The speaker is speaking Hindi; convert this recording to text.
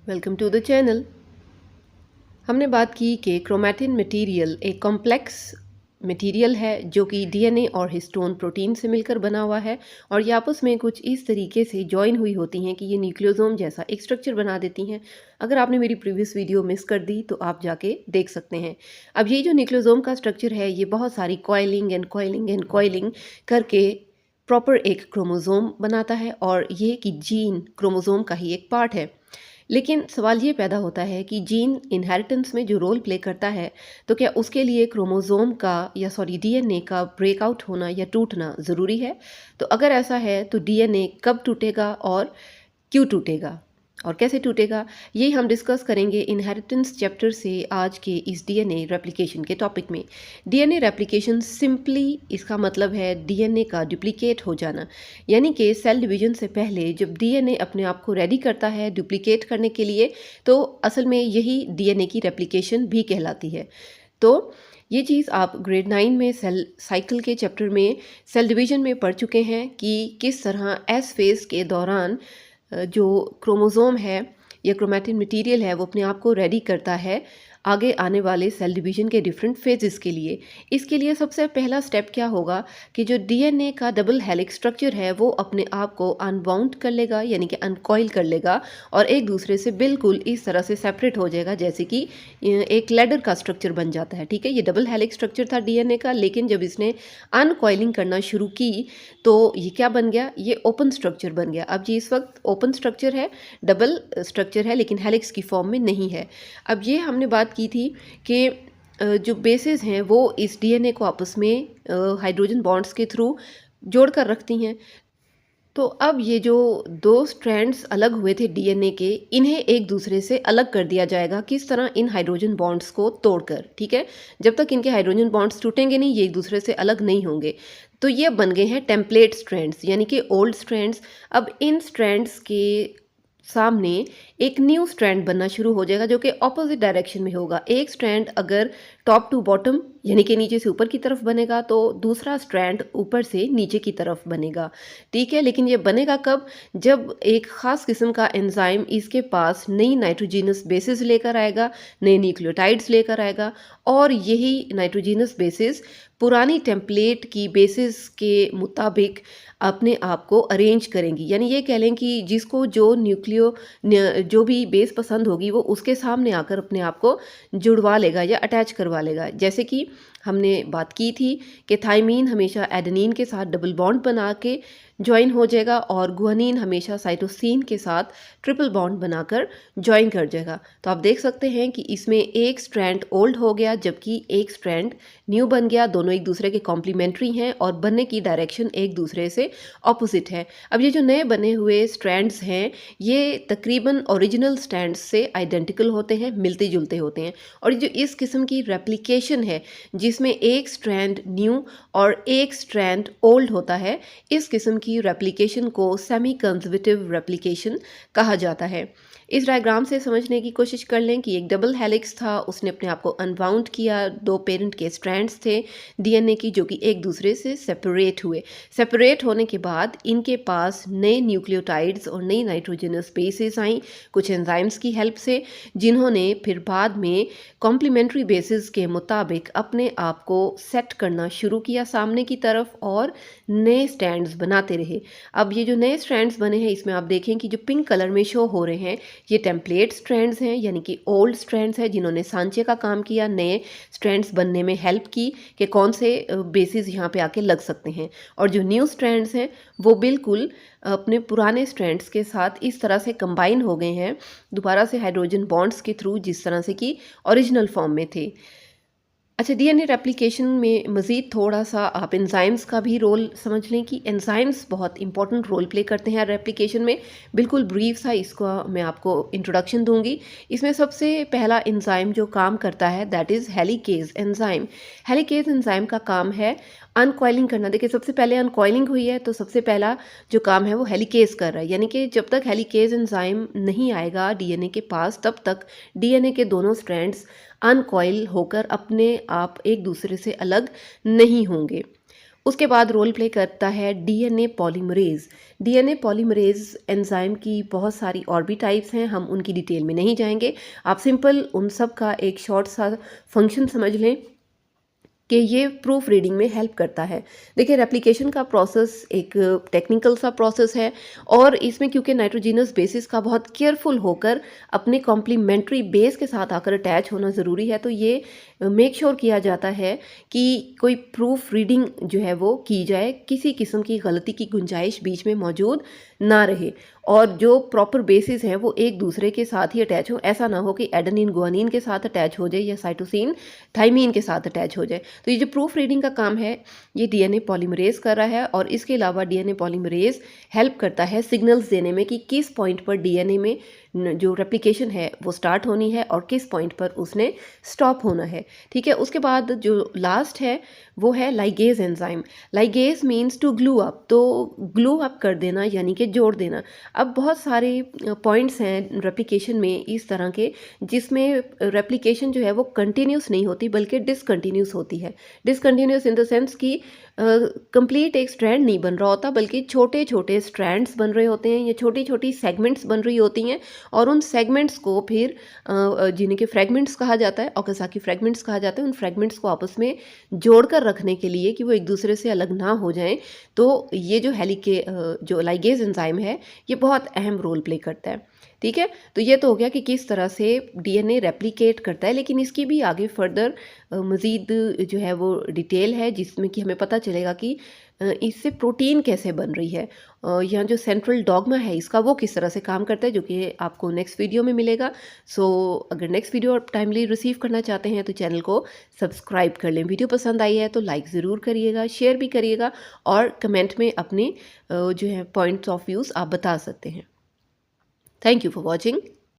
Welcome to the channel. हमने बात की कि क्रोमैटिन मटेरियल एक कॉम्प्लेक्स मटेरियल है जो कि डीएनए और हिस्टोन प्रोटीन से मिलकर बना हुआ है और ये आपस में कुछ इस तरीके से जॉइन हुई होती हैं कि ये न्यूक्लियोसोम जैसा एक स्ट्रक्चर बना देती हैं। अगर आपने मेरी प्रीवियस वीडियो मिस कर दी तो आप जाके देख सकते हैं। अब ये जो न्यूक्लियोसोम का स्ट्रक्चर है ये बहुत सारी कॉइलिंग करके प्रॉपर एक क्रोमोसोम बनाता है और ये कि जीन क्रोमोसोम का ही एक पार्ट है। लेकिन सवाल ये पैदा होता है कि जीन इनहेरिटेंस में जो रोल प्ले करता है तो क्या उसके लिए क्रोमोसोम का डीएनए का ब्रेकआउट होना या टूटना ज़रूरी है। तो अगर ऐसा है तो डीएनए कब टूटेगा और क्यों टूटेगा और कैसे टूटेगा, यही हम डिस्कस करेंगे इनहेरिटेंस चैप्टर से आज के इस डीएनए रेप्लिकेशन के टॉपिक में। डीएनए रेप्लिकेशन सिंपली इसका मतलब है डीएनए का डुप्लीकेट हो जाना, यानी कि सेल डिवीजन से पहले जब डीएनए अपने आप को रेडी करता है डुप्लीकेट करने के लिए तो असल में यही डीएनए की रेप्लिकेशन भी कहलाती है। तो ये चीज़ आप ग्रेड 9 में सेल साइकिल के चैप्टर में सेल डिवीजन में पढ़ चुके हैं कि किस तरह एस फेज़ के दौरान जो क्रोमोसोम है या क्रोमैटिन मटेरियल है वो अपने आप को रेडी करता है आगे आने वाले सेल डिवीजन के डिफरेंट फेजेस के लिए। इसके लिए सबसे पहला स्टेप क्या होगा कि जो डीएनए का डबल हेलिक्स स्ट्रक्चर है वो अपने आप को अनबाउंड कर लेगा, यानी कि अनकॉइल कर लेगा और एक दूसरे से बिल्कुल इस तरह से सेपरेट हो जाएगा जैसे कि एक लैडर का स्ट्रक्चर बन जाता है। ठीक है, ये डबल हेलिक्स स्ट्रक्चर था डीएनए का, लेकिन जब इसने अनकॉइलिंग करना शुरू की तो ये क्या बन गया, ये ओपन स्ट्रक्चर बन गया। अब ये इस वक्त ओपन स्ट्रक्चर है, डबल स्ट्रक्चर है लेकिन हेलिक्स की फॉर्म में नहीं है। अब ये हमने बात की थी कि जो बेसेस हैं वो इस डीएनए को आपस में हाइड्रोजन बॉन्ड्स के थ्रू जोड़ कर रखती हैं। तो अब ये जो दो स्ट्रैंड्स अलग हुए थे डीएनए के, इन्हें एक दूसरे से अलग कर दिया जाएगा। किस तरह, इन हाइड्रोजन बॉन्ड्स को तोड़कर। ठीक है, जब तक इनके हाइड्रोजन बॉन्ड्स टूटेंगे नहीं ये एक दूसरे से अलग नहीं होंगे। तो ये बन गए हैं टेम्पलेट स्ट्रैंड्स, यानी कि ओल्ड स्ट्रैंड्स। अब इन स्ट्रैंड्स के सामने एक न्यू स्ट्रैंड बनना शुरू हो जाएगा जो कि ऑपोजिट डायरेक्शन में होगा। एक स्ट्रैंड अगर टॉप टू बॉटम यानी कि नीचे से ऊपर की तरफ बनेगा तो दूसरा स्ट्रैंड ऊपर से नीचे की तरफ बनेगा। ठीक है, लेकिन ये बनेगा कब, जब एक ख़ास किस्म का एंजाइम इसके पास नई नाइट्रोजीनस बेसिस लेकर आएगा, नए न्यूक्लियोटाइड्स लेकर आएगा और यही नाइट्रोजीनस बेसिस पुरानी टेम्पलेट की बेसिस के मुताबिक अपने आप को अरेंज करेंगी। यानी ये कह लें कि जिसको जो भी बेस पसंद होगी वो उसके सामने आकर अपने आप को जुड़वा लेगा या अटैच करवा लेगा। जैसे कि हमने बात की थी कि थाइमीन हमेशा एडेनिन के साथ डबल बॉन्ड बना के ज्वाइन हो जाएगा और गुआनिन हमेशा साइटोसिन के साथ ट्रिपल बॉन्ड बनाकर ज्वाइन कर जाएगा। तो आप देख सकते हैं कि इसमें एक स्ट्रैंड ओल्ड हो गया जबकि एक स्ट्रैंड न्यू बन गया। दोनों एक दूसरे के कॉम्प्लीमेंट्री हैं और बनने की डायरेक्शन एक दूसरे से ऑपोजिट है। अब ये जो नए बने हुए स्ट्रैंड्स हैं ये तकरीबन ओरिजिनल स्ट्रैंड्स से आइडेंटिकल होते हैं, मिलते जुलते होते हैं। और जो इस किस्म की रेप्लिकेशन है जिसमें एक स्ट्रैंड न्यू और एक स्ट्रैंड ओल्ड होता है, इस किस्म की रेप्लिकेशन को सेमी कंजर्वेटिव रेप्लिकेशन कहा जाता है। इस डायग्राम से समझने की कोशिश कर लें कि एक डबल हेलिक्स था, उसने अपने आप को अनबाउंड किया। दो पेरेंट के स्ट्रैंड्स थे डीएनए की जो कि एक दूसरे से सेपरेट हुए। सेपरेट होने के बाद इनके पास नए न्यूक्लियोटाइड्स और नई नाइट्रोजनस बेसेस आई कुछ एंजाइम्स की हेल्प से, जिन्होंने फिर बाद में कॉम्प्लीमेंट्री बेसिस के मुताबिक अपने आप को सेट करना शुरू किया सामने की तरफ और नए स्ट्रैंड्स बनाते रहे। अब ये जो नए स्ट्रैंड्स बने हैं इसमें आप देखें कि जो पिंक कलर में शो हो रहे हैं ये टेम्पलेट स्ट्रैंड्स हैं, यानी कि ओल्ड स्ट्रैंड्स हैं जिन्होंने सांचे का काम किया, नए स्ट्रैंड्स बनने में हेल्प की कि कौन से बेसिस यहाँ पे आके लग सकते हैं। और जो न्यू स्ट्रैंड्स हैं वो बिल्कुल अपने पुराने स्ट्रैंड्स के साथ इस तरह से कंबाइन हो गए हैं दोबारा से हाइड्रोजन बॉन्ड्स के थ्रू जिस तरह से कि ओरिजिनल फॉर्म में थे। अच्छा, डीएनए रेप्लिकेशन में मज़ीद थोड़ा सा आप एंजाइम्स का भी रोल समझ लें कि एंजाइम्स बहुत इंपॉर्टेंट रोल प्ले करते हैं रेप्लिकेशन में। बिल्कुल ब्रीफ सा इसका मैं आपको इंट्रोडक्शन दूंगी। इसमें सबसे पहला एंजाइम जो काम करता है that is helicase enzyme. Helicase enzyme का काम है अनकॉइलिंग करना। देखिए, सबसे पहले अनकॉइलिंग हुई है तो सबसे पहला जो काम है वो हेलिकेज कर रहा है, यानी कि जब तक हेलिकेज एंजाइम नहीं आएगा डीएनए के पास तब तक डीएनए के दोनों स्ट्रैंड्स अनकॉइल होकर अपने आप एक दूसरे से अलग नहीं होंगे। उसके बाद रोल प्ले करता है DNA polymerase. DNA polymerase enzyme की बहुत सारी और भी टाइप्स हैं, हम उनकी डिटेल में नहीं जाएंगे। आप सिंपल उन सब का एक शॉर्ट सा फंक्शन समझ लें कि ये प्रूफ रीडिंग में हेल्प करता है। देखिए, रेप्लिकेशन का प्रोसेस एक टेक्निकल सा प्रोसेस है और इसमें क्योंकि नाइट्रोजिनस बेसिस का बहुत केयरफुल होकर अपने कॉम्प्लीमेंट्री बेस के साथ आकर अटैच होना ज़रूरी है, तो ये मेक श्योर किया जाता है कि कोई प्रूफ रीडिंग जो है वो की जाए, किसी किस्म की गलती की गुंजाइश बीच में मौजूद ना रहे और जो प्रॉपर बेसिस हैं वो एक दूसरे के साथ ही अटैच हो। ऐसा ना हो कि एडेनिन गुआनिन के साथ अटैच हो जाए या साइटोसिन थाइमीन के साथ अटैच हो जाए। तो ये जो प्रूफ रीडिंग का काम है ये डीएनए पॉलीमरेज कर रहा है और इसके अलावा डीएनए पॉलीमरेज हेल्प करता है सिग्नल्स देने में कि किस पॉइंट पर डीएनए में जो रेप्लिकेशन है वो स्टार्ट होनी है और किस पॉइंट पर उसने स्टॉप होना है। ठीक है, उसके बाद जो लास्ट है वो है ligase enzyme. Ligase means to glue up, तो ग्लू अप कर देना यानी कि जोड़ देना। अब बहुत सारे पॉइंट्स हैं रेप्लिकेशन में इस तरह के जिसमें रेप्लिकेशन जो है वो कंटिन्यूस नहीं होती बल्कि डिसकंटिन्यूस होती है। डिसकंटिन्यूस इन द सेंस कि कंप्लीट एक स्ट्रैंड नहीं बन रहा होता बल्कि छोटे छोटे स्ट्रैंड्स बन रहे होते हैं या छोटी छोटी सेगमेंट्स बन रही होती हैं और उन सेगमेंट्स को फिर जिन्हें के फ्रेगमेंट्स कहा जाता है, ओकाज़की फ्रेगमेंट्स कहा जाता है, उन फ्रेगमेंट्स को आपस में जोड़कर रखने के लिए कि वो एक दूसरे से अलग ना हो जाएं, तो ये जो जो लाइगेज एंजाइम है ये बहुत अहम रोल प्ले करता है। ठीक है, तो ये तो हो गया कि किस तरह से डीएनए रेप्लिकेट करता है, लेकिन इसकी भी आगे फर्दर मज़ीद जो है वो डिटेल है जिसमें कि हमें पता चलेगा कि इससे प्रोटीन कैसे बन रही है। यहाँ जो सेंट्रल डॉगमा है इसका वो किस तरह से काम करता है, जो कि आपको नेक्स्ट वीडियो में मिलेगा। सो अगर नेक्स्ट वीडियो आप टाइमली रिसीव करना चाहते हैं तो चैनल को सब्सक्राइब कर लें। वीडियो पसंद आई है तो लाइक ज़रूर करिएगा, शेयर भी करिएगा और कमेंट में अपने जो है पॉइंट्स ऑफ व्यूज़ आप बता सकते हैं। Thank you for watching.